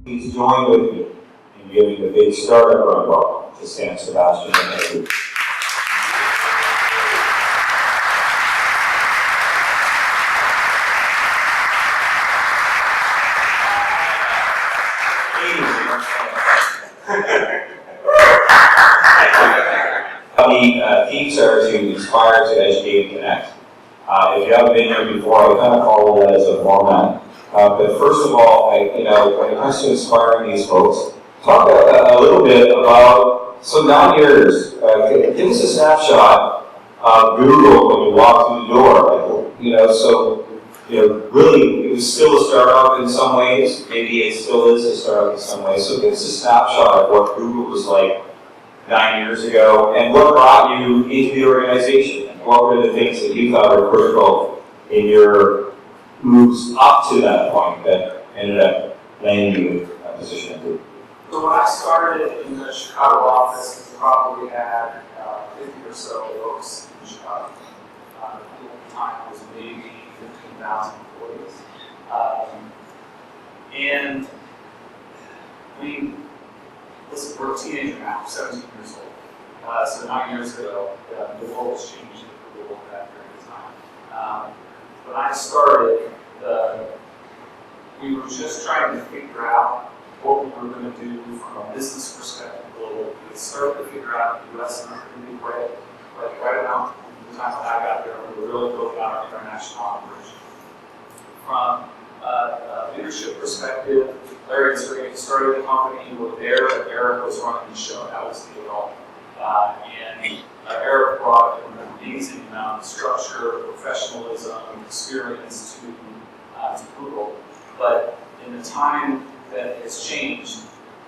Please join with me in giving a big startup run welcome to Sebastian and his group. The themes are to inspire, to educate, and connect. If you haven't been here before, I kind of call it as a format. But first of all, when it comes to inspiring these folks, talk a little bit about, so 9 years, give us a snapshot of Google when you walk through the door. Really, it was still a startup in some ways. Maybe it still is a startup in some ways. So give us a snapshot of what Google was like 9 years ago, and what brought you into the organization, and what were the things that you thought were critical in your moves up to that point that ended up landing you in a position of Google? So when I started in the Chicago office, we probably had 50 or so folks in Chicago. At the time, it was maybe 15,000 employees. And listen, we're a teenager now, 17 years old. So 9 years ago, the world was changed in Google at that period of time. When I started, we were just trying to figure out what we were going to do from a business perspective globally. We started to figure out the U.S. in a pretty big way. Like right now, the time that I got there, we were really building out our international operation. From a leadership perspective, Larry and Sergey started the company. We were there, and Eric was running the show. That was the goal. And Eric brought an amazing amount of structure, professionalism, experience to Google. But in the time that has changed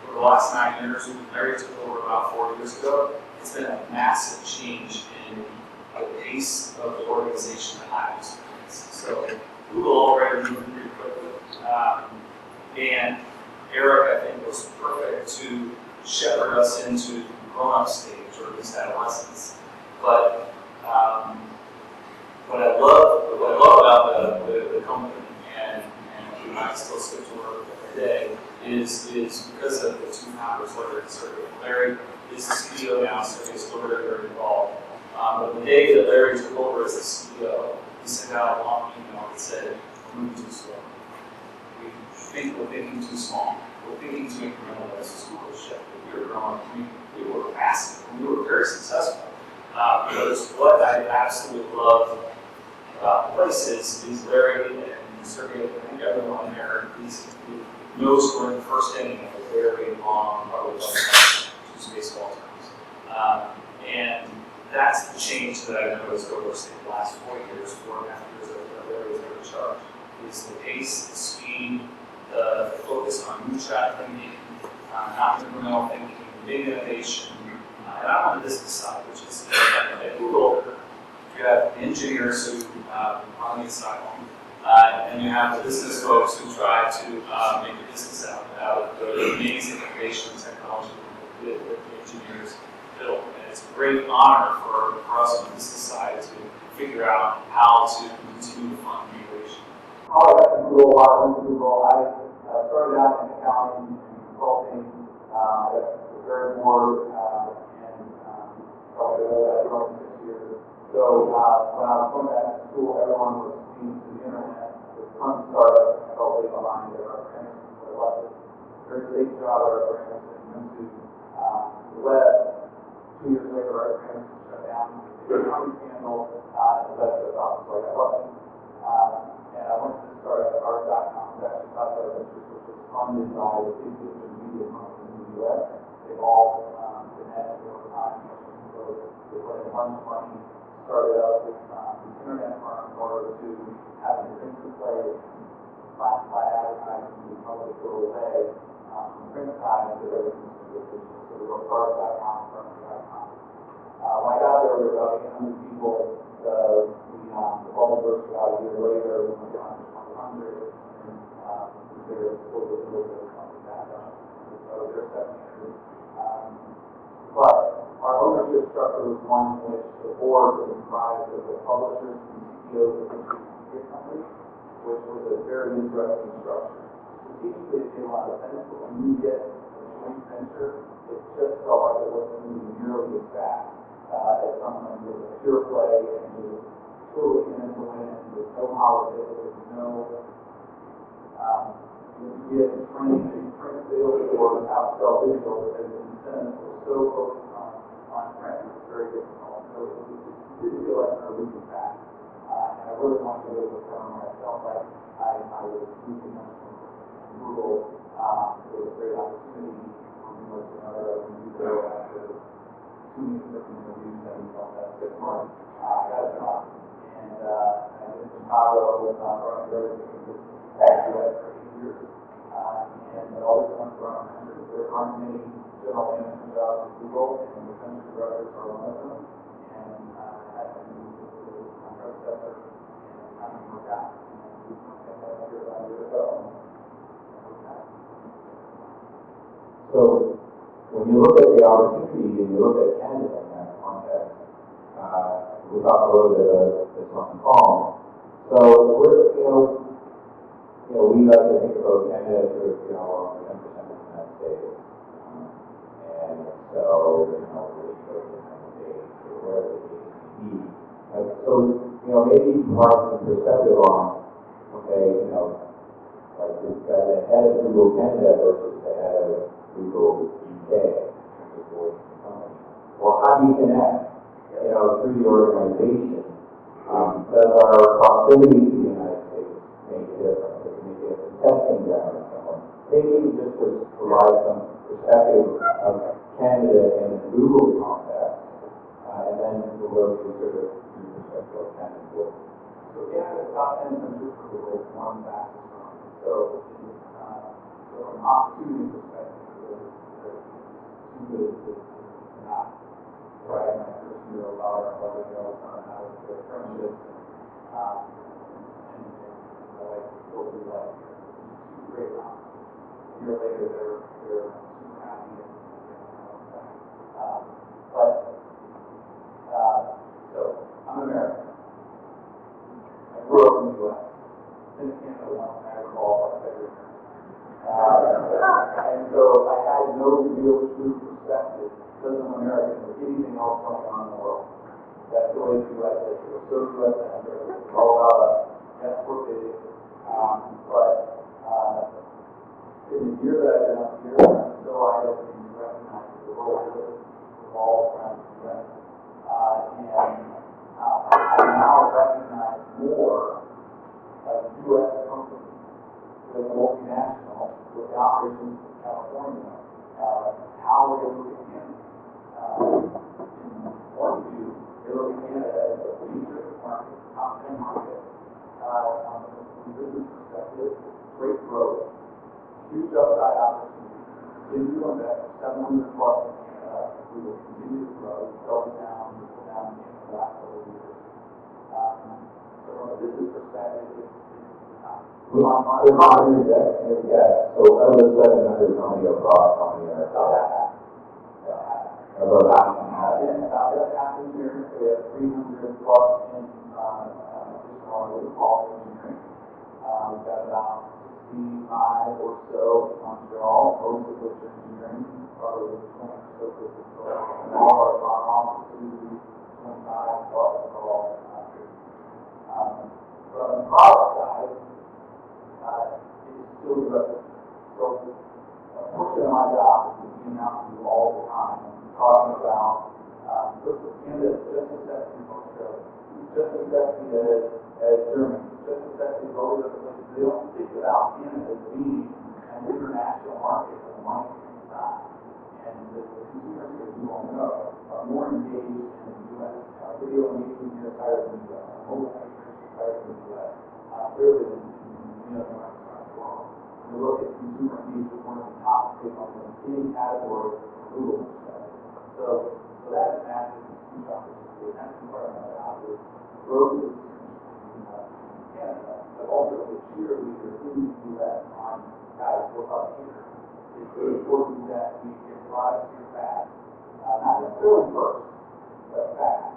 over the last 9 years, when Larry took over about 4 years ago, it's been a massive change in the pace of the organization that I've experienced. So Google already moved pretty quickly. And Eric, I think, was perfect to shepherd us into the grown-up stage, or at least adolescence. But what I love about the company, and I still stick to work every day, is because of the two founders, Larry and Sergey. Larry is the CEO now, Sergey is still very, very involved. But the day that Larry took over as the CEO, he sent out a long email that said, "We're moving too slow. We're thinking too small. We're thinking too incremental as a school shift. We were growing. We were massive. We were very successful." Because what I absolutely love about the place is Larry and Sergey, I think everyone there knows we're in the first inning of a very long, probably two baseball terms. And that's the change that I've noticed over the last 4 years, 4.5 years that Larry was in charge. Is the pace, the speed, the focus on moonshot thinking, not incremental thinking, big innovation. And I'm on the business side, which is at Google, you have engineers who run the asylum, and you have the business folks who try to make a business out of the amazing innovation and technology that the engineers build. And it's a great honor for us on the business side to figure out how to continue to fund innovation. I went to Google. I started out in accounting and consulting. I got very bored and probably over 6 years. So when I was going back to school, everyone was feeding to the internet. There's tons of startups. I felt way behind there. Our parents were left this very safe job at our parents and went to the web. 2 years later, our parents were shut down. The accounting scandal and led to a problem. So I got lucky. And I went to start at ours.com, actually Outside Ventures, which was funded by the big digital media companies in the U.S. They've all been at it over time. So they put in a bunch of money, started up this internet firm in order to have an instant play, classified advertising to probably go away on the print side because everything's going to go digital. So we wrote ours.com, firm.com. When I got there, we were about 800 people. The bubble burst about a year later, we went down to 1,200, and there was a little bit of something back up. So I was there 7 years. But our ownership structure was one in which the board was comprised of the publishers and CEOs of the media companies, which was a very interesting structure. strategically it made a lot of sense, but when you get a joint venture, it just felt like it wasn't moving nearly as fast as someone who was a pure play and was totally in it to win it. There was no politics, there was no you get training, you train sales force how to sell digital, because the incentives were so focused on print, it was very difficult. So it didn't feel like we were moving fast. And I really wanted to go to a firm where I felt like I was moving much from Google. It was a great opportunity for me to another interview there after 2 weeks of interviews and about 6 months. I got a job. And I lived in Chicago with running very business for 8 years. And I always wanted to run a country. There aren't many general management jobs at Google, and the country directors are one of them. And I had to move with my predecessor, and the timing worked out. And we went here about a year ago, and it worked out. So, when you look at the opportunity and you look at Canada in that context, we talked a little bit about this on the call. So, we're, we like to think about Canada as sort of, 10% of the United States. And so, we go to the United States or wherever the case may be. So, maybe provide some perspective on, okay, like we've got the head of Google Canada versus the head of Google UK in terms of voice of the company. Or how do you connect, through the organization? Does our proximity to the United States make a difference? Does it make it a testing ground in someone? Maybe you can just provide some perspective of Canada in the Google context, and then we'll go to sort of your perspective of Canada. So Canada is top 10 countries for Google, one fastest growing. So from an opportunity perspective, it's too good to not try my first year of dollar and letting go on how to build friendships and my wife will be like here. It's two great opportunities. A year later, they're super happy and so I'm American. I grew up in the U.S. Been to Canada once, Niagara Falls, like every year. And so I had no real true perspective because I'm American with anything else going on in the world. That's the way the U.S. is. We're so U.S.-centric. It's all about us. Yes, we're big. But in the year that I've been up here, I'm still eye-opening to recognize that the world doesn't revolve around the U.S. And I now recognize more of U.S. companies with multinational, with the operations in California, how they look at Canada. In one view, they look at Canada as a major market, top 10 market, from a business perspective, great growth, huge upside opportunity, continue to invest 700 plus in Canada, we will continue to grow, double down in the last couple of years. So from a business perspective, it's So out of the 700 company or product company or about half. about half. About half engineering, so we have 300 plus in additional quality engineering. We've got about 65 or so in Montreal, most of which are engineering, probably 20 or so business. And all of our offices do 25 plus of all countries. But on the product side, it's still U.S. So a portion of my job is to be out with you all the time, talking about, listen, Canada is just as sexy as Australia. It's just as sexy as Germany. It's just as sexy as all the other places. They don't think about Canada as being an international market for the money inside. And the consumers here, you all know, are more engaged in the U.S. Our video engagement here is higher than the U.S. Our mobile penetration is higher than the U.S. Clearly than the other markets around the world. When you look at consumer engagement, one of the top stakeholders in any category from Google perspective. So that's massive, huge opportunity. And that's part of my job is growth is in Canada, but also the cheerleader in the U.S. on guys look up here. It's important that we get products here fast. Not necessarily first, but fast.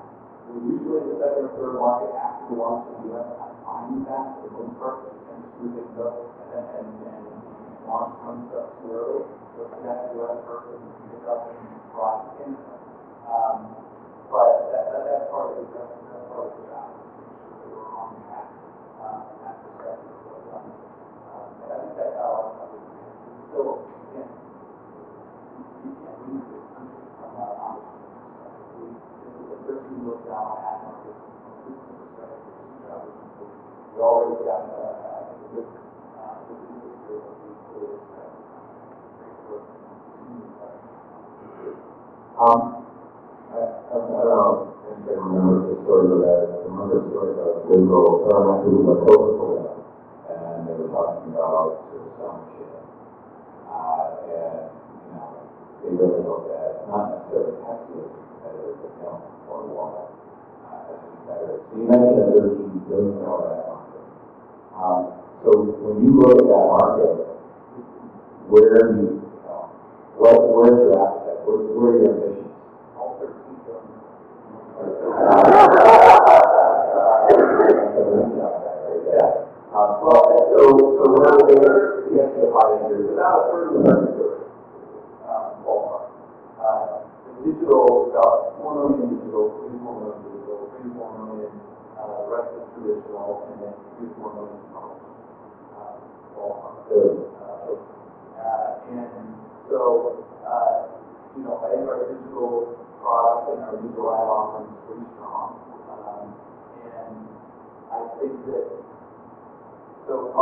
We're usually the second or third market after we launch in the U.S. I'm fine with that for the most part. We tend to screw things up and launch some stuff too early. So it's that US person who can pick up and brought to Canada. But that's part of the job. That's part of the job. Make sure that we're on track in that perspective. But I think that's how I would still, again, you can't leave this country from that opportunity perspective. This is a $13 million ad market from a business perspective. We already got, I think, a good business here that we fully expect. Great work and continue to I don't know if anybody remembers the story, but I remember the story about Google, or not Google, but Coca-Cola, and they were talking about sort of sewing machine. And, they really looked at not necessarily Pepsi as a competitor, but milk or water as a competitor. So you mentioned a $13 billion ad market. So when you look at that market, where's your appetite? Where are your ambitions? all 13 billion. So one of the things you have to define here is About a third of the market ballpark. The digital, about 4 million digital, 3 to 4 million digital, 3 to 4 million, the rest is traditional, and then 3 to 4 million commercial. Ballpark. And so, I think our digital product and our digital ad offering is pretty strong. And I think that, so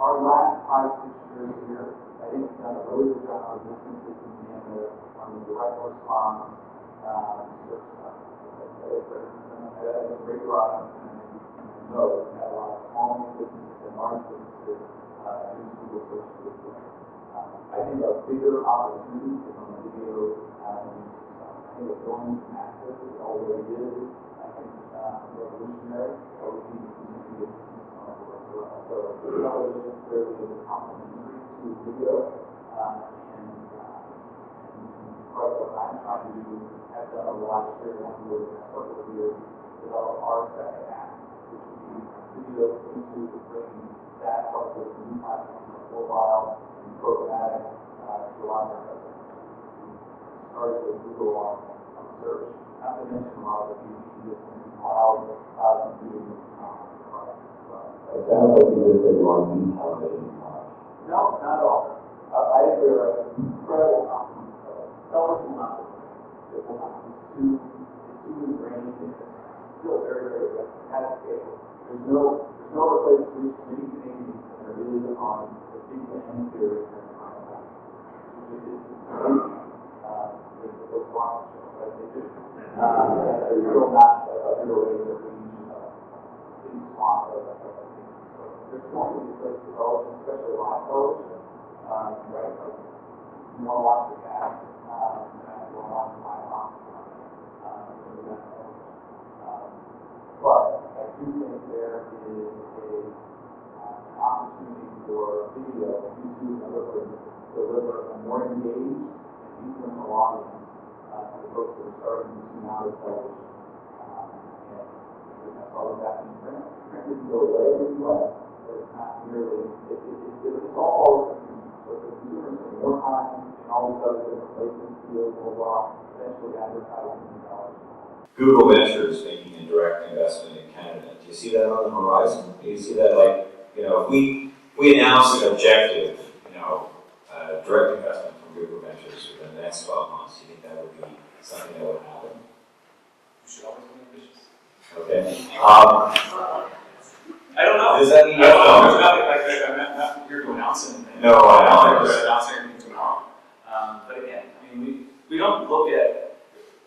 our last 5-6 years here, I think we've done a really good job of businesses in Canada on the direct response search side. It's a great product, and I know we've got a lot of small businesses and large businesses use Google search for. I think a bigger opportunity is on the video and YouTube side. I think it's going to be massive. It already is. I think revolutionary, but we need to continue to get businesses on board as well. So television clearly is a complementary to video, and what I'm trying to do, have done over the last year, and over the next couple of years, develop our second app, which would be video, YouTube, bringing that plus with new platforms like mobile and programmatic to a lot of our customers. Started with Google on search, not to mention a lot of the B2B business and cloud computing products as well. It sounds like you just said you want to be television. No, not at all. I think we're an incredible company. Television will not work. It will not. It's too ingrained, and it's still very, very good. It has scale. There's no other place to reach many Canadians than there is on the big band theory here in Canada. The folks watch the show, right? They do. There's still not a bigger way to reach big swath of people. So there's going to be a place for television, especially live television, right? Like, you want to watch the cast, you want to watch the live box, but I do think there is an opportunity for video, YouTube, and other places to deliver a more engaged and influential audience to the folks that are starting to tune out of television. And that's always happening in print. Print didn't go away in the US, but it's not nearly, it's all over the consumer. So the consumers spend more time in all these other different places, video, mobile, eventually advertising and television. Google Ventures making a direct investment in Canada. Do you see that on the horizon? Do you see that, like, if we announce an objective, direct investment from Google Ventures within the next 12 months, do you think that would be something that would happen? We should always be ambitious. Okay. I don't know. Does that mean I'm not here to announce anything. No, I I'm know. not announce anything tomorrow. But again, we don't look at.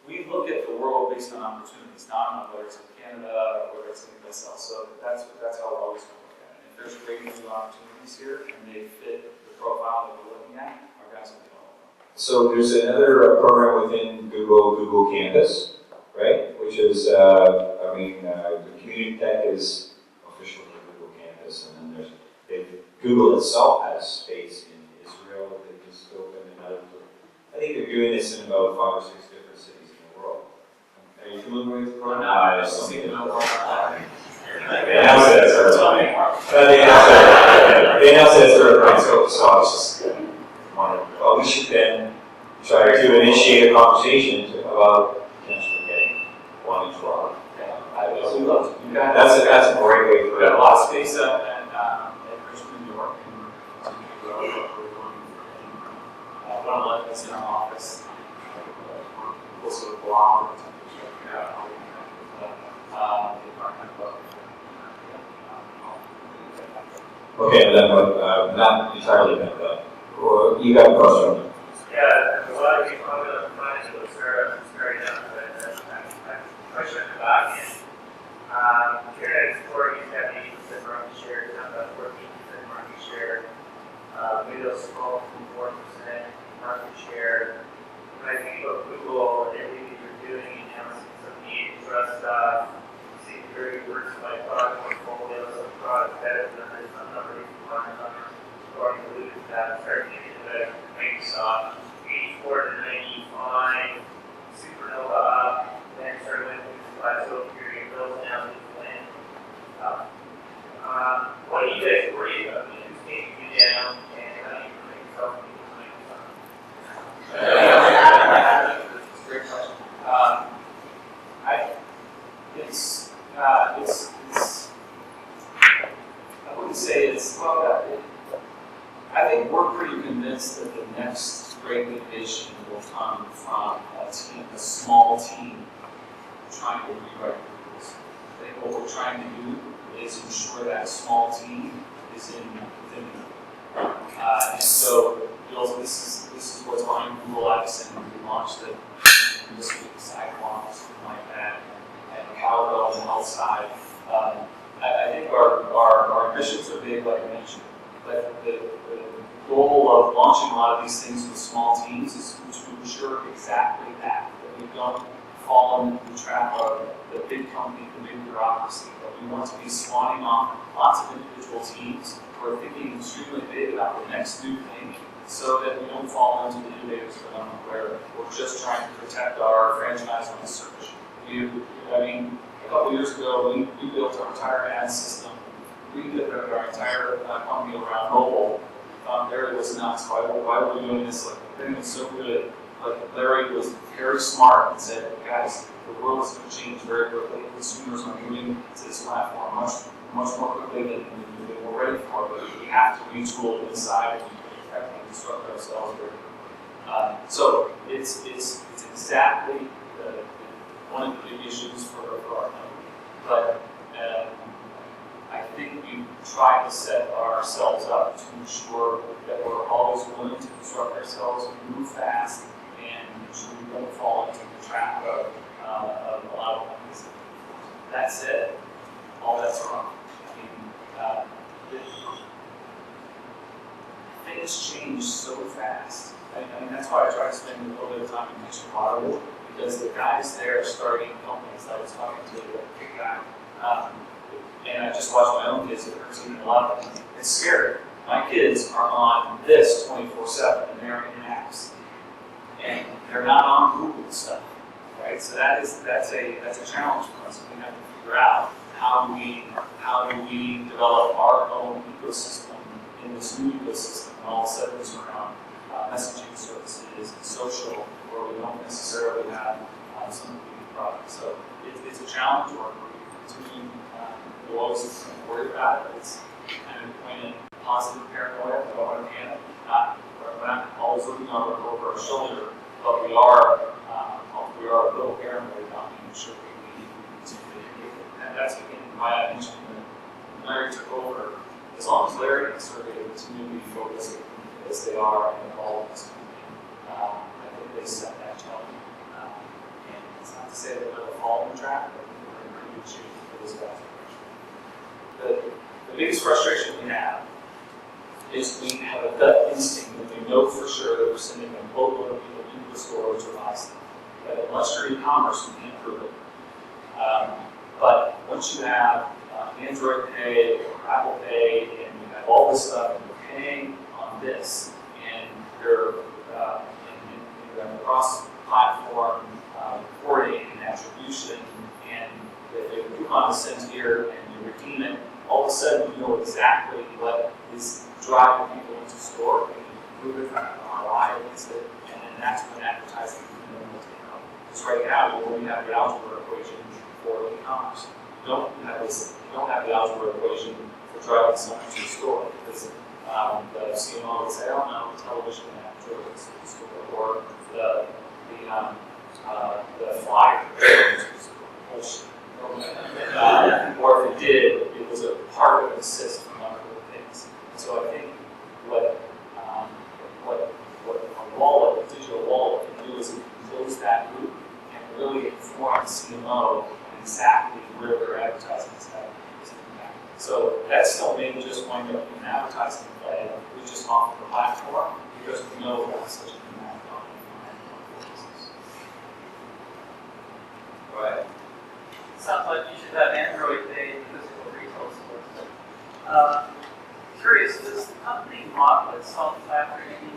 We look at the world based on opportunities, not on whether it's in Canada or whether it's anything else. So that's how we're always going to look at it. If there's great new opportunities here and they fit the profile that we're looking at, our guys will be all over. So there's another program within Google Campus, right? Which is, the community tech is officially Google Campus, and then Google itself has space in Israel that they just opened another. I think they're doing this in about 5 or 6 different cities in the world. Are you familiar with the program? I just see the They announced it at some time. They announced it at third round, so I was just wondering, well, we should then try to initiate a conversation about potentially getting one each lot. I would love to do that. That's a great way We've for got a it. lot of space up at Richmond, New York, and to grow what we're doing. And, one of us in our office, we'll sort of block. Okay, then, not entirely, but, you got a question? Yeah, a lot of people are going to find it was very young, but question about it. Internet Explorer used to have 80% market share, now about 14% market share. Windows Scroll 4% market share. When I think about Google and everything that you're doing, announcing some antitrust stuff, see very diversified product portfolio, some products better than others, some number of products are alluded to that, start getting into the Microsoft 84 to 95, Supernova up, then started went through the plateau period, built down to the land. What do you guys worry about? Who's taking you down, and how do you protect yourself from It's a great question. I wouldn't say it's, I think we're pretty convinced that the next great innovation will come from a small team trying to rewrite the rules. I think what we're trying to do is ensure that a small team is within the and so this is what's behind Google X, and we launched it this week, Sidewalk, something like that, and Cowbell on the health side. I think our ambitions are big, like I mentioned, but the goal of launching a lot of these things with small teams is to ensure exactly that we don't fall into the trap of the big company, the big bureaucracy, but we want to be spawning off lots of individual teams who are thinking extremely big about the next new thing, so that we don't fall into the innovators dilemma where we're just trying to protect our franchise on the search. A couple years ago, we built our entire ad system. We built our entire company around mobile. Larry was nuts. Why are we doing this? Like, the thing was so good. But Larry was very smart and said, guys, the world is going to change very quickly. Consumers are moving to this platform much more quickly than we're ready for. But we have to retool inside and disrupt ourselves very quickly. So it's exactly one of the big issues for our company. But I think we try to set ourselves up to ensure that we're always willing to disrupt ourselves, move fast, and ensure we don't fall into the trap of a lot of companies. That said, all that's wrong. Things change so fast. That's why I try to spend a little bit of time in Kitchen Waterwood, because the guys there are starting companies. I was talking to a big guy, and I just watched my own kids at 13 and 11. It's scary. My kids are on this 24/7, and they're in apps, and they're not on Google stuff, right? So that's a challenge for us. We have to figure out how do we develop our own ecosystem in this new ecosystem, and all segments around messaging services and social, where we don't necessarily have some of the products. So it's a challenge. We're continuing. We'll always worry about it. It's kind of pointed positive paranoia on one hand. We're not always looking over our shoulder, but we are a little paranoid about making sure we continue to do it. And that's again why I mentioned when Larry took over. As long as Larry and Sergey continue to be focused as they are and involved in this company, I think they set that tone. And it's not to say that they'll fall in the trap, but we're in pretty good shape for this guys. The biggest frustration we have is we have a gut instinct that we know for sure that we're sending a boatload of people into the store to buy stuff. But unless you're e-commerce, we can't prove it. But once you have Android Pay or Apple Pay, and you have all this stuff, and you're paying on this, and you're in cross-platform reporting and attribution, and the coupon is sent here, and you redeem it, all of a sudden you know exactly what is driving people into the store, we can improve it, ROI against it, and then that's when advertising will take off. Because right now, when we have the algebra equation for e-commerce, you don't have the algebra equation for driving someone to the store, because the CMO would say, oh no, the television ad drove us to the store, or the flyer drove us to the store. Bullshit. Or if it did, it was a part of an assist from other things. So I think what a wallet, a digital wallet, can do is it can close that loop and really inform the CMO exactly where their advertising is headed. So that still may just wind up in an advertising play. We just offer the platform because we know that's such an impact on business. Right. Sounds like you should have Android Pay in physical retail stores. Curious, does the company model itself after any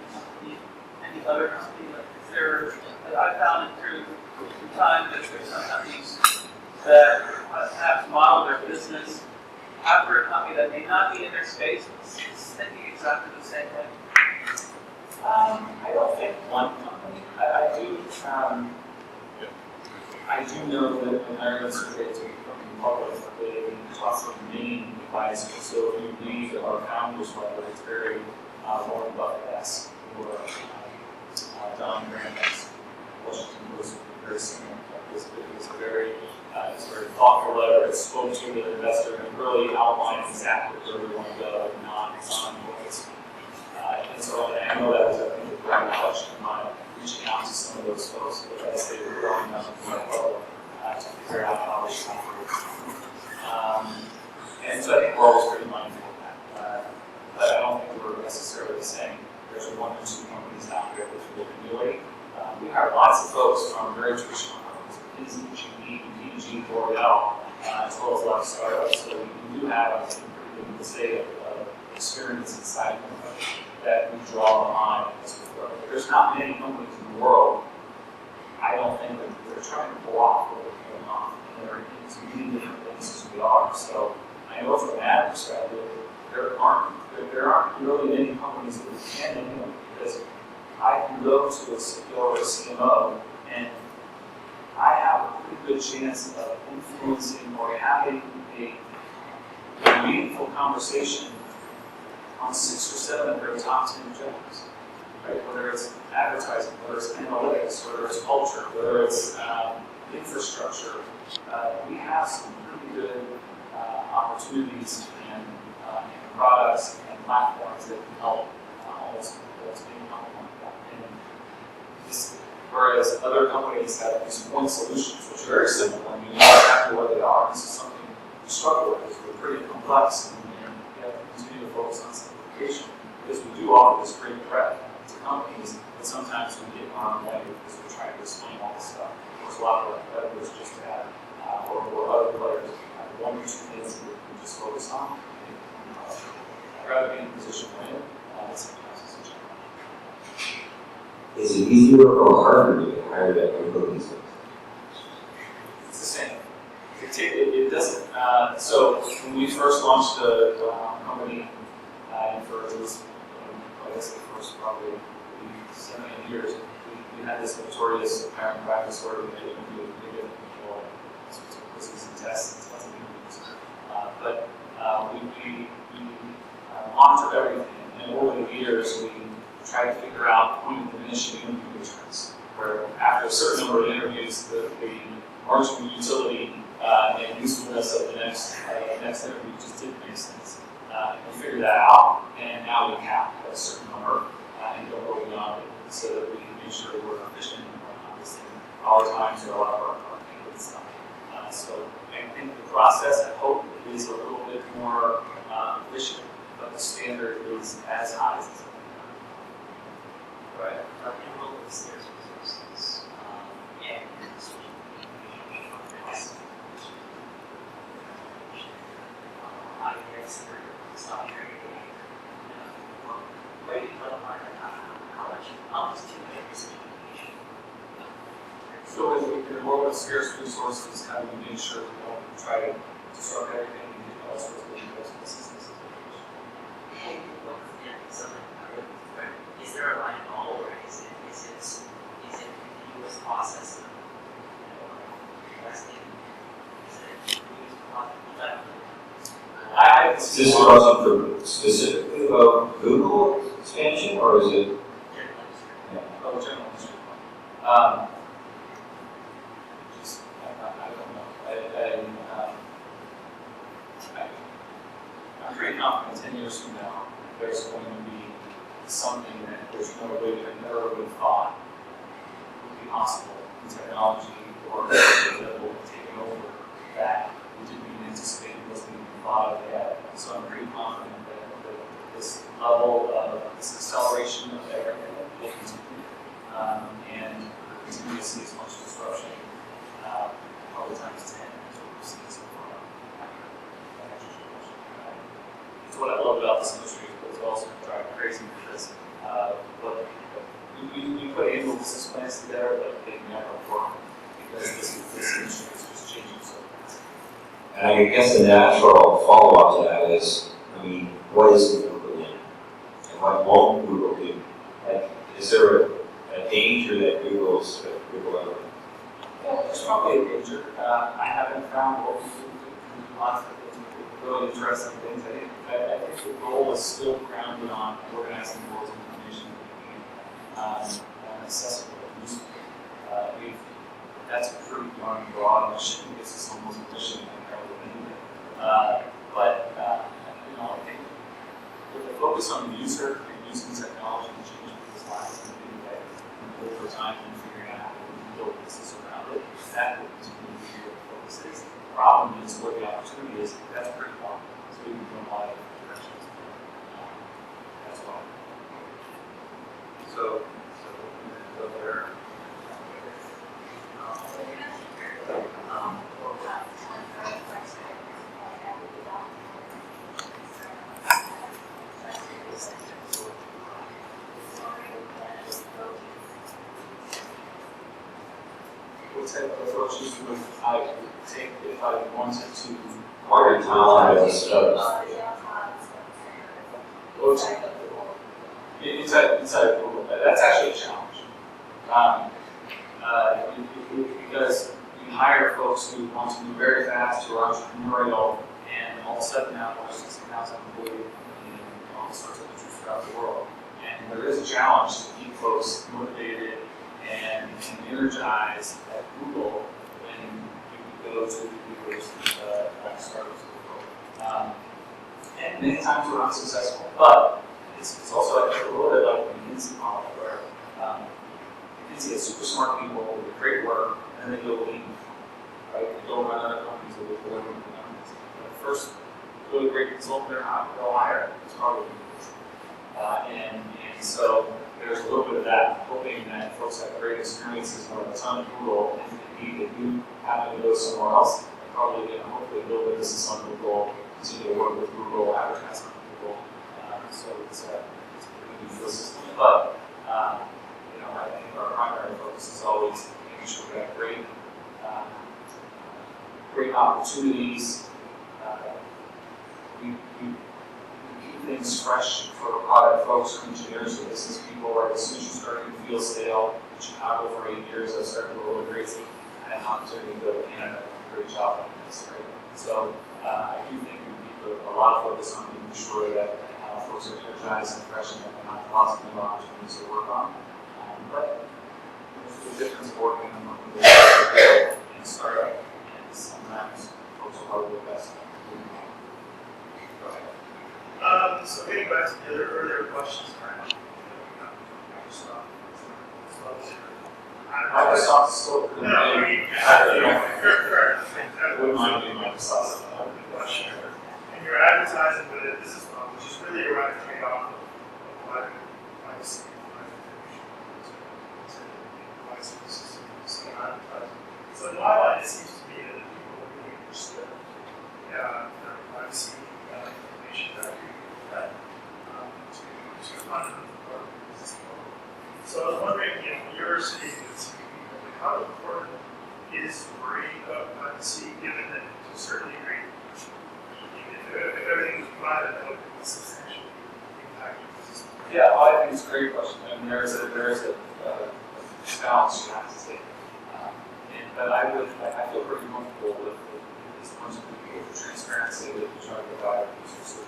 other company? Like, is there? I found it through time that there's some companies that perhaps model their business after a company that may not be in their space, but is thinking exactly the same way. I don't think one company. I do know that when Ireland surveyed to become public, they talk of main advice. So if you read our founders' letter, it's very Warren Buffett-esque or Don Graham-esque. Washington was very similar. It was a very thoughtful letter. It spoke to the investor and really outlined exactly where we want to go, not on and so I know that was, I think, a great reflection of mine, reaching out to some of those folks as they were growing up in my level to figure out how they should operate. And so I think we're always pretty mindful of that. But I don't think we're necessarily saying there's one or two companies out there that we're doing. We hire lots of folks from very traditional companies, GE, P&G, L'Oreal, as well as a lot of startups. So we do have a pretty good state of experience inside of them that we draw on as we grow. There's not many companies in the world, I don't think, that they're trying to pull off what we're pulling off. And they're in as many different places as we are. So I know from that perspective, there aren't really many companies that we can anyway, because I can go to a CEO or a CMO and I have a pretty good chance of influencing or having a meaningful conversation on 6 or 7 of their top 10 jobs, right? Whether it's advertising, whether it's analytics, whether it's culture, whether it's infrastructure, we have some really good opportunities and products and platforms that can help almost any company like that. And whereas other companies have these point solutions, which are very simple, and you know exactly what they are. This is something we struggle with because we're pretty complex, and we have to continue to focus on simplification because we do offer this great breadth to companies, but sometimes we get in our own way because we're trying to explain all this stuff. There's a lot of competitors just to have, or other players have 1 or 2 things that we just focus on. I'd rather be in a position to win. Sometimes it's a challenge. Is it easier or harder to hire that people these days? It's the same. It doesn't. So when we first launched the company, for at least, I guess the first probably 7 or 8 years, we had this notorious hiring practice where we did people quizzes and tests and tons of interviews. But we monitored everything, and over the years we tried to figure out point of diminishing interview returns, where after a certain number of interviews, the marginal utility and usefulness of the next interview just didn't make sense. We figured that out, and now we cap a certain number and don't go beyond it so that we can make sure that we're efficient and obviously our times are a lot of our candidates stuff. So I think the process, I hope, is a little bit more efficient, but the standard is as high as it's Right. In both of scarce resources and I guess it's not very waiting for the market, how much too many is communication. So in a world of scarce resources, how do we make sure we don't try to disrupt everything and get all sorts of businesses? Is this a question for specifically about Google expansion, or is it? Oh, general industry. Just, I don't know. I'm pretty confident 10 years from now, there's going to be something that there's no way that never would have thought would be possible in technology or that will take over that we didn't even anticipate wasn't even thought of yet. So I'm pretty confident that this level of this acceleration of everything will continue and continue to see as much disruption probably times 10 as what we've seen so far. It's what I love about this industry, but it's also driving me crazy because we put annual business plans together, but they never work because this industry is just changing so fast. And I guess the natural follow-up to that is, I mean, what is Google doing? And what won't Google do? Like, is there a danger that Google ever? Yeah, there's probably a danger. I haven't found what we do lots of really interesting things. I think the goal is still grounded on organizing the world's information and accessible and useful. That's pretty darn broad, which gets us almost mission but I think with the focus on the user and using technology to change people's lives in a new way, and over time and figuring out how to build business around it, that will continue to be where the focus is. The problem is where the opportunity is, that's pretty long. So we can go in a lot of different directions. That's why. So go there. What type of approaches would I take if I wanted to Market talent as go to inside of Google? That's actually a challenge. Because you hire folks who want to move very fast, who are entrepreneurial, and all of a sudden now there's 16,000 employees in all sorts of countries throughout the world. And there is a challenge to keep folks motivated and energized at Google when you go to the university startups of the world. And many times we're not successful, but it's also a little bit like the McKinsey model where McKinsey has super smart people with great work, and then they go leave, right? They go run other companies that will deliver the companies. But first, really great consultant they're not, they'll hire. It's probably and so there's a little bit of that, hoping that folks have great experiences with a ton of Google, and indeed if you happen to go somewhere else, probably going to hopefully build a business on Google, continue to work with Google, advertise on Google. So it's a pretty good ecosystem. But I think our primary focus is always making sure we have great opportunities. We keep things fresh for product folks, or engineers, or business people. Right, as soon as you start to feel stale, in Chicago for 8 years, I started to go a little crazy. I had an opportunity to go to Canada, great job on this, right? So I do think we keep a lot of focus on making sure that folks are energized and fresh and have lots of new opportunities to work on. But there's the difference of working on something that's in startup, and sometimes folks are probably the best. Go ahead. So getting back to the other earlier questions around Microsoft is still pretty No, I big. mean, fair enough. I wouldn't mind being Microsoft. Question. And you're advertising with a business model, which is really around the trade-off of privacy and advertising. So in my mind, it seems to me that the people are really interested in privacy information that to fundamental part of the business model. So I was wondering, you're sitting with CPP, how important is worrying about privacy, given that to a certain degree, if everything was private, that would substantially impact your business. Yeah, well, I think it's a great question. I mean, there's a balance you have to take. But I feel pretty comfortable with this bunch of people for transparency that we try to provide our users.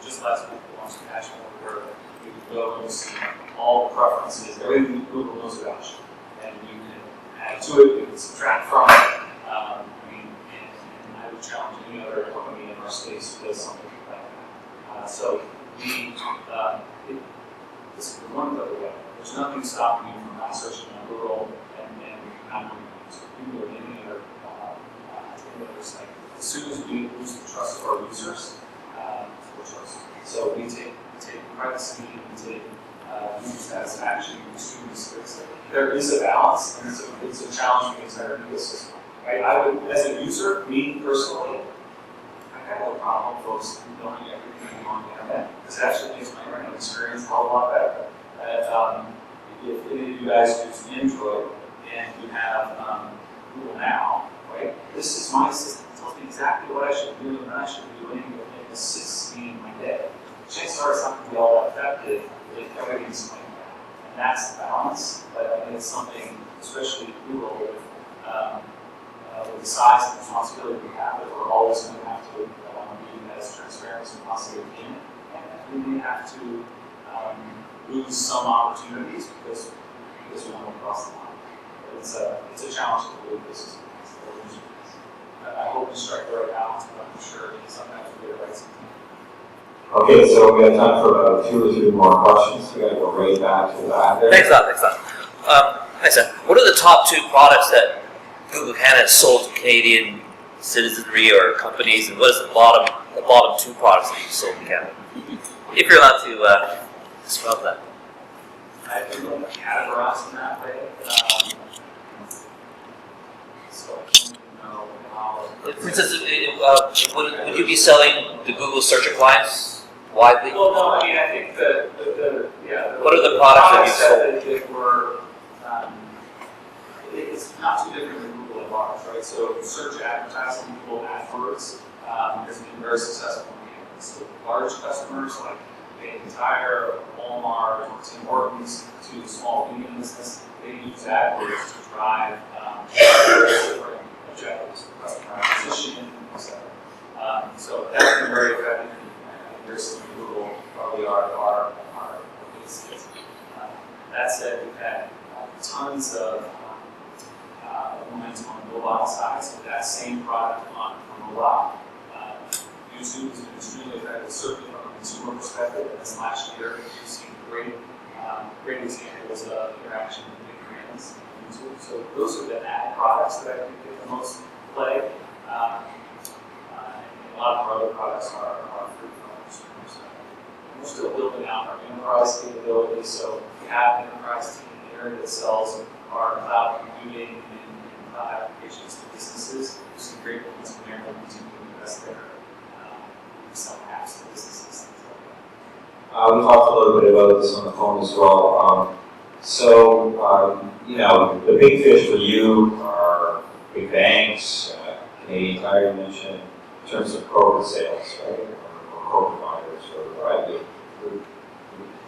preferences, everything Google knows about you. And you can add to it, you can subtract from it. And I would challenge any other company in our space who does something like that. This is one other way. There's nothing stopping you from not searching on Google and not doing Google or any other site. As soon as we lose the trust of our users, we're trusted. So we take privacy, we take user satisfaction extremely seriously. There is a balance, and it's a challenge for the entire ecosystem. Right? I would, as a user, me personally, I have no problem folks knowing everything on the internet, because it actually makes my internet experience a whole lot better. If any of you guys use Android and you have Google Now, right? This is my system. It tells me exactly what I should do and what I should be doing, and it assists me in my day. Chances are it's not going to be all that effective if everything's like that. And that's the balance. But I think it's something, especially Google, with the size and responsibility we have, that we're always going to have to be as transparent as we possibly can. And we may have to lose some opportunities because we want to cross the line. But it's a challenge to believe this is. I hope we strike the right balance, but I'm sure sometimes we get it right sometimes. Okay, so we have time for about 2 or 3 more questions. We got to go right back to that. Thanks a lot. Hi, Sam. What are the top 2 products that Google Canada sold to Canadian citizenry or companies, and what is the bottom 2 products that you sold in Canada? If you're allowed to spell that. I don't know categorize in that way. So I don't know how. For instance, would you be selling the Google search appliance widely? Well, no, I mean, I think What are the products that you sold? That were, it's not too different than Google at large, right? So search advertising, Google AdWords has been very successful in Canada. So large customers like Canadian Tire, Walmart, Tim Hortons, to small medium business, they use AdWords to drive different objectives, customer acquisition, etc. So that's been very effective. Versus Google probably our biggest hit. That said, we've had tons of momentum on the mobile side, so that same product on mobile. YouTube has been extremely effective, certainly from a consumer perspective, and this last year we've seen great examples of interaction with big brands on YouTube. So those are the ad products that I think get the most play. And a lot of our other products are free from consumers. We're still building out our enterprise capabilities, so we have an enterprise team here that sells our cloud computing and cloud applications to businesses. We've seen great momentum there, and we'll continue to invest there. We sell apps to businesses, things like that. We talked a little bit about this on the phone as well. The big fish for you are big banks, Canadian Tire you mentioned, in terms of corporate sales, right? Or corporate buyers, or we're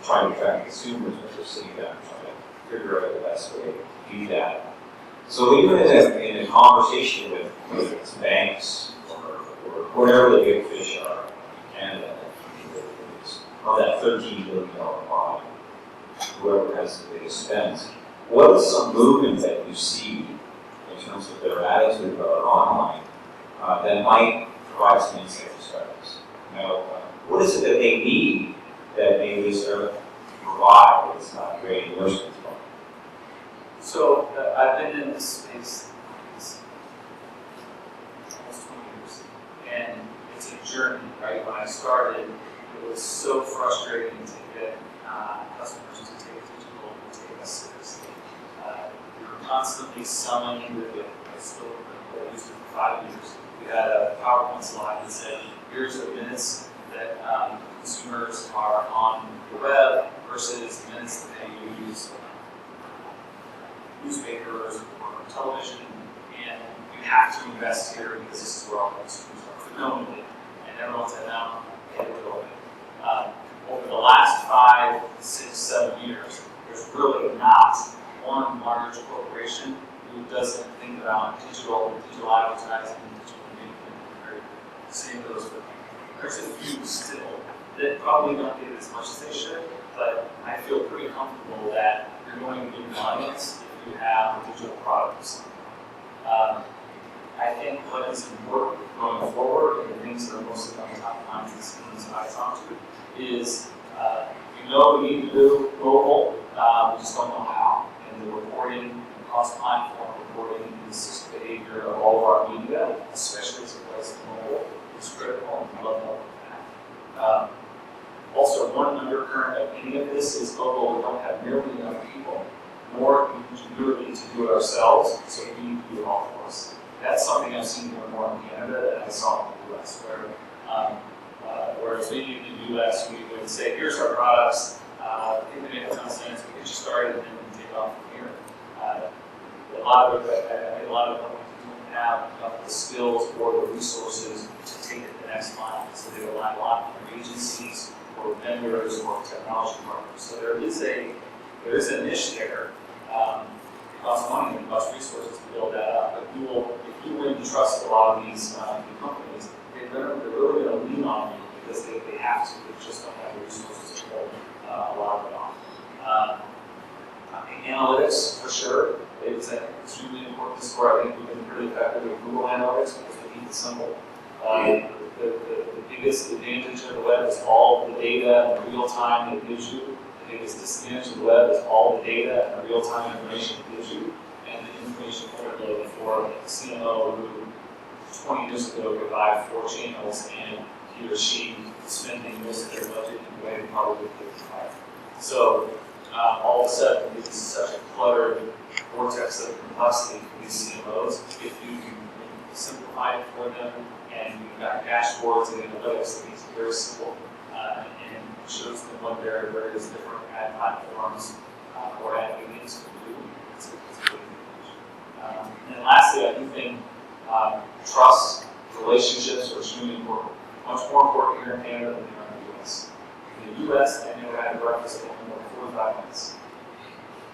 trying to attract consumers, but we're sitting down trying to figure out the best way to do that. So even in a conversation with banks or whatever the big fish are in Canada, of that $13 billion pie, whoever has the biggest spends, what is some movement that you see in terms of their attitude about online that might provide some insight to startups? What is it that they need that maybe a startup can provide that's not great in your space? So I've been in this space almost 20 years, and it's a journey, right? When I started, it was so frustrating to get customers to take digital and take us seriously. We were constantly selling into it. I still used it for 5 years. We had a PowerPoint slide that said, here's the minutes that consumers are on the web versus the minutes that they use newspapers or television, and you have to invest here because this is where all the consumers are phenomenally, and everyone said, no, can't do it. Over the last 5, 6, 7 years, there's really not one large corporation who doesn't think about digital advertising, digital engagement. Same goes with, there's a few still that probably don't get as much as they should, but I feel pretty comfortable that you're going to get an audience if you have digital products. I think what is important going forward, and the things that are mostly on the top of mind is that I talk to, is we know we need to do mobile, we just don't know how. And the reporting, the cross-platform reporting, and the system behavior of all of our media, especially as it relates to mobile, is critical, and I love help with that. Also, one undercurrent of any of this is mobile, we don't have nearly enough people, nor ingenuity to do it ourselves, so we need to do it all for us. That's something I've seen more in Canada than I saw in the US, whereas maybe in the US we would say, here's our products, it would make a ton of sense, we get you started and then we take off from here. A lot of companies don't have the skills or the resources to take it the next mile, so they rely a lot on agencies or vendors or technology partners. So there is a niche there. It costs money and it costs resources to build that up, but if you win the trust of a lot of these new companies, they're really going to lean on you because they have to. They just don't have the resources to build a lot of it on. Analytics, for sure, is extremely important. This is where I think we've been pretty effective with Google Analytics because we keep it simple. The biggest advantage of the web is all the data and the real time it gives you. The biggest disadvantage of the web is all the data and the real time information it gives you. And the information overload for a CMO who 20 years ago could buy 4 channels and he or she is spending most of their budget in a way they probably would buy. So all of a sudden, this is such a cluttered vortex of complexity for these CMOs. If you can simplify it for them and you've got dashboards and analytics that makes it very simple and shows them what their various different ad platforms or ad mediums can do, it's a good advantage. And lastly, I do think trust, relationships are extremely important. Much more important here in Canada than here in the US. In the US, I never had a breakfast in more than 45 minutes.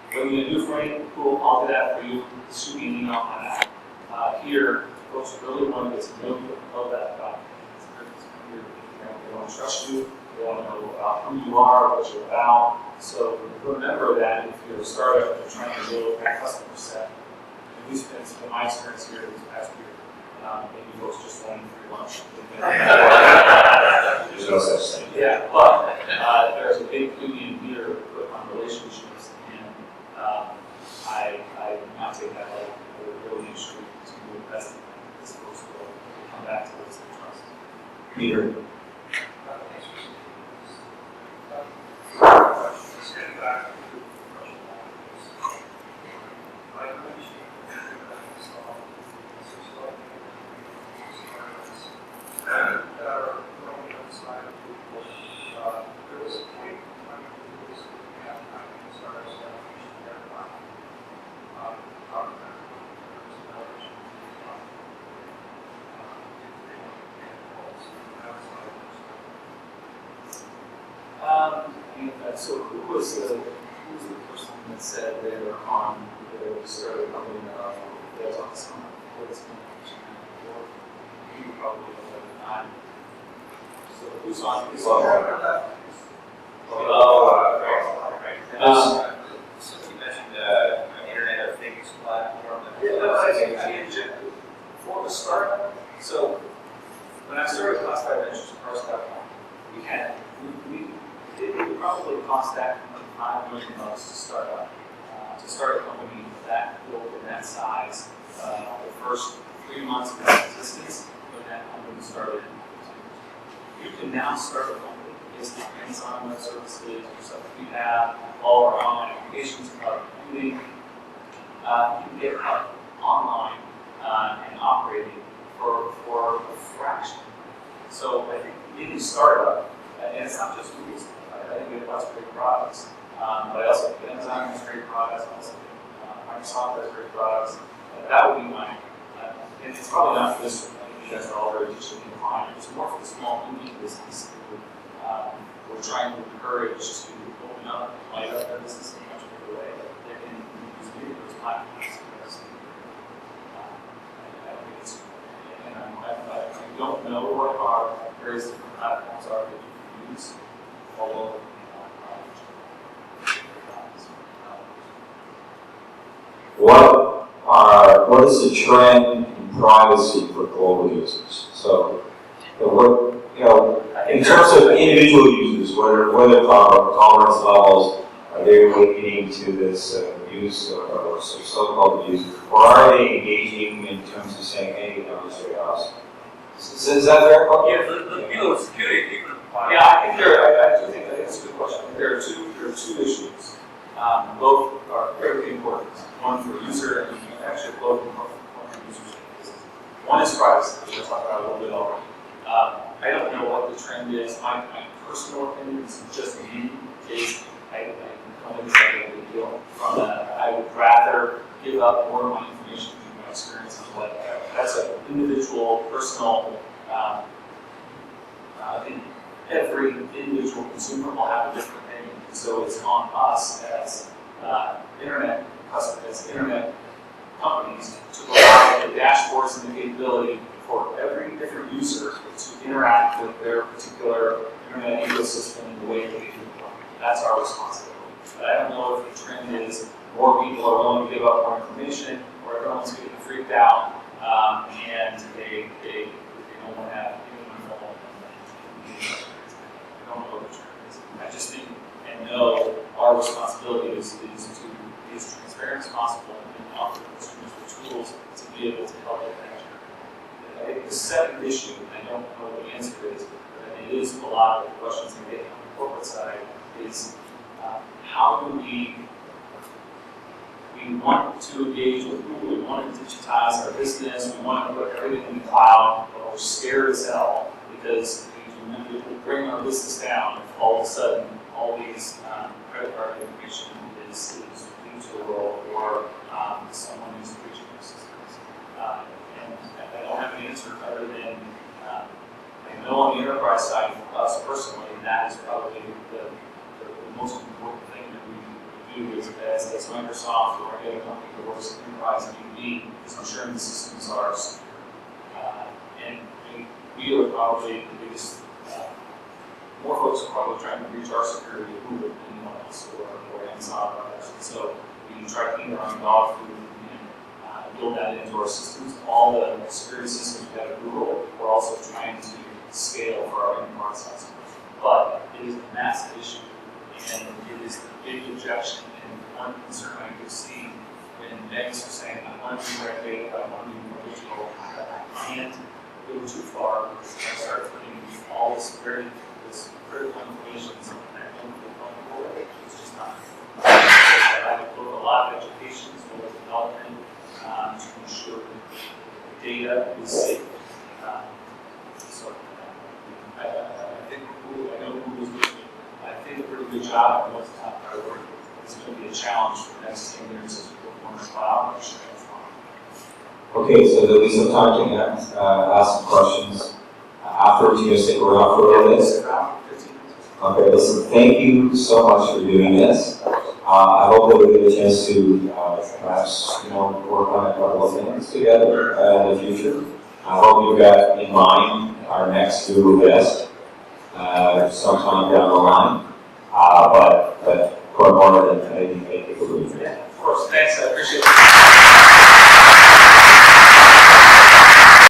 What are you going to do for me? Cool, I'll do that for you. Shoot me an email on that. Here, folks really want to get to know you and know that about you. They want to trust you. They want to know about who you are, what you're about. So remember that if you're a startup and you're trying to build a customer set, at least it's been my experience here this past year. Maybe folks just wanting free lunch. There's no such thing. Yeah, but there's a big premium here put on relationships, and I do not take that lightly. We're really interested to invest in that as opposed to come back to this trust. Peter. So who was the person that said they were on the started company they was on some you probably know at the time. So who's on So you mentioned an Internet of Things platform. I think before the start. So when I started Classified Ventures first.com, we had it would probably cost that $5 million to start up. To start a company that built in that size, the first 3 months of its existence, when that company started. You can now start a company based on Amazon Web Services, stuff that we have, all our online applications, cloud computing. You can get up online and operating for a fraction. So I think any startup, and it's not just Google. I think we have lots of great products, but I also think Amazon has great products, I also think Microsoft has great products. That would be my, and it's probably not for this one, you guys are all very digitally inclined, it's more for the small indie business who we're trying to encourage to open up and light up their business in a much bigger way. They can use many of those platforms. I think it's, and I don't know what our various different platforms are that you can use. what is the trend in privacy for global users? So, what, in terms of individual users, what are tolerance levels? Are they relating to this use or so-called abuse? Or are they engaging in terms of saying, hey, this is us? Is that fair? Yeah, the view of security, even. Yeah, I think that's a good question. There are two issues. Both are critically important. One for user and actually both important for users. One is privacy, which we'll talk about a little bit already. I don't know what the trend is. My personal opinion is just me is I don't think it's a big deal. I would rather give up more of my information through my experiences. That's an individual, personal. I think every individual consumer will have a different opinion. So it's on us as internet customers, internet companies to provide the dashboards and the capability for every different user to interact with their particular internet ecosystem in the way that they do. That's our responsibility. But I don't know if the trend is more people are willing to give up more information, or everyone's getting freaked out, and they don't want to have anyone involved. I don't know what the trend is. I just think and know our responsibility is to be as transparent as possible and offer consumers the tools to be able to help them measure. I think the second issue, and I don't know what the answer is, but it is a lot of the questions we get on the corporate side, is how do we want to engage with Google, we want to digitize our business, we want to put everything in the cloud, but we're scared as hell because we will bring our business down if all of a sudden all these credit card information is leaked to the world or someone is breaching our systems. And I don't have an answer other than I know on the enterprise side for us personally, that is probably the most important thing that we do as Microsoft or any other company that works in enterprise and B2B is ensuring the systems are secure. And we are probably the biggest, more folks are probably trying to reach our security with Google than anyone else or Amazon or others. And so we try to keep our own dog food and build that into our systems. All the security systems we have at Google, we're also trying to scale for our enterprise customers. But it is a massive issue, and it is the big objection and one concern I could see when banks are saying, I want to be regulated, I want to be more digital, but I can't go too far because I start putting all this critical information in something I don't feel comfortable with. It's just not. I would put a lot of education as well as development to ensure that the data is safe. So I think Google, I know Google's doing, I think, a pretty good job on what's the top priority. It's going to be a challenge for the next 10 years as we go on the cloud. Okay, so there'll be some time to ask some questions. Afterwards, you're going to stick around for a little bit? Okay, listen, thank you so much for doing this. I hope that we get a chance to perhaps work on a couple of things together in the future. I hope you've got in mind our next Google guest sometime down the line. But for more than anything, thank you for being here. Of course, thanks, I appreciate it.